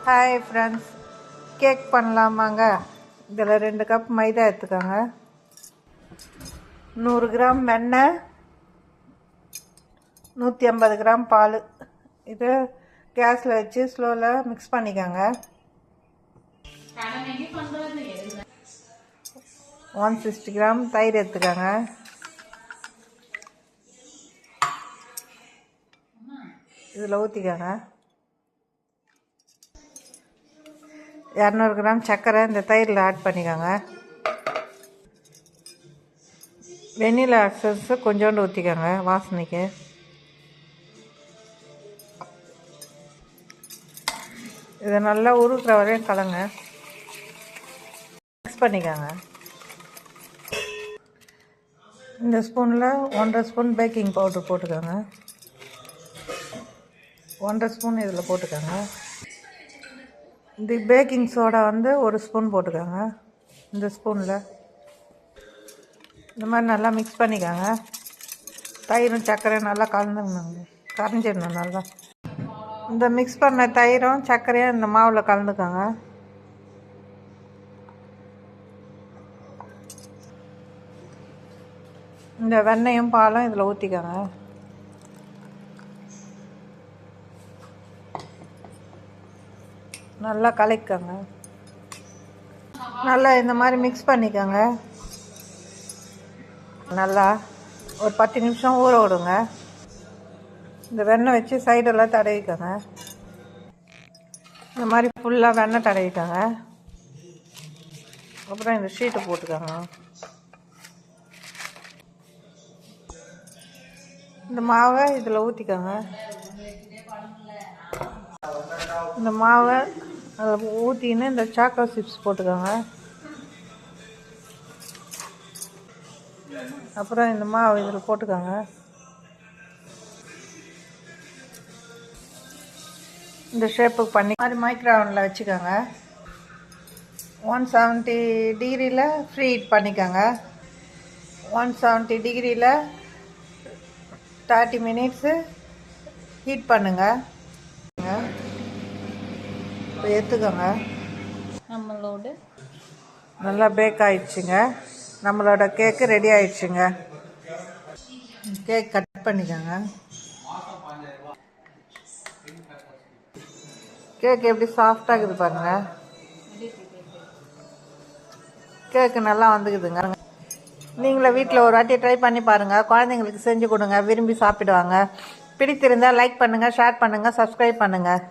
Hi friends, cake பண்ணலாமாங்க? இதில் 2 cup மைதா எடுத்துக்கோங்க, 100 gram வெண்ணெய், 150 கிராம் பால். இது கேஸில் வச்சு ஸ்லோவில் மிக்ஸ் பண்ணிக்கோங்க. 160 கிராம் தயிர் எடுத்துக்கோங்க. இதில் ஊற்றிக்கோங்க. 200 கிராம் சர்க்கரை இந்த தயிரில் ஆட் பண்ணிக்கோங்க. வெண்ணிலா எசன்ஸ் கொஞ்சோண்டு ஊற்றிக்கோங்க வாசனைக்கு. இதை நல்லா உருக்குற வரையும் கலங்க, மிக்ஸ் பண்ணிக்கோங்க. இந்த ஸ்பூனில் 1.5 ஸ்பூன் பேக்கிங் பவுடர் போட்டுக்கோங்க. 1.5 ஸ்பூன் இதில் போட்டுக்கோங்க. இந்த பேக்கிங் சோடா 1 ஸ்பூன் போட்டுக்கோங்க. இந்த ஸ்பூனில் இந்த மாதிரி நல்லா மிக்ஸ் பண்ணிக்கோங்க. தயிரும் சர்க்கரையும் நல்லா கரைஞ்சிடணும் நல்லா. இந்த மிக்ஸ் பண்ண தயிரும் சர்க்கரையும் இந்த மாவில் கலந்துக்கோங்க. இந்த வெண்ணெயும் பாலும் இதில் ஊற்றிக்கோங்க. நல்லா கலக்கிக்கோங்க. நல்லா இந்த மாதிரி மிக்ஸ் பண்ணிக்கோங்க. நல்லா ஒரு 10 நிமிஷம் ஊற விடுங்க. இந்த வெண்ணெய் வச்சு சைடெல்லாம் தடவிக்கோங்க. இந்த மாதிரி ஃபுல்லாக வெண்ணெய் தடவிக்கோங்க. அப்புறம் இந்த ஷீட்டை போட்டுக்கோங்க. இந்த மாவை இதில் ஊற்றிக்கோங்க. இந்த மாவை அதில் ஊற்றின்னு இந்த சாக்கோ சிப்ஸ் போட்டுக்கோங்க. அப்புறம் இந்த மாவு இதில் போட்டுக்கோங்க. இந்த ஷேப்புக்கு பண்ணி மாதிரி மைக்ரோவனில் வச்சுக்கோங்க. 170 டிகிரியில் ஃப்ரீ ஹீட் பண்ணிக்கோங்க. 170 டிகிரியில் 30 மினிட்ஸு ஹீட் பண்ணுங்கள். இப்போ எடுத்துக்கோங்க. நம்மளோட நல்லா பேக் ஆகிடுச்சுங்க. நம்மளோட கேக்கு ரெடி ஆகிடுச்சுங்க. கேக் கட் பண்ணிக்கோங்க. கேக் எப்படி சாஃப்டாக இருக்குது பாருங்கள். கேக்கு நல்லா வந்துக்குதுங்க. நீங்களே வீட்டில் ஒரு வாட்டி ட்ரை பண்ணி பாருங்கள். குழந்தைங்களுக்கு செஞ்சு கொடுங்க, விரும்பி சாப்பிடுவாங்க. பிடித்திருந்தால் லைக் பண்ணுங்கள், ஷேர் பண்ணுங்கள், சப்ஸ்கிரைப் பண்ணுங்கள்.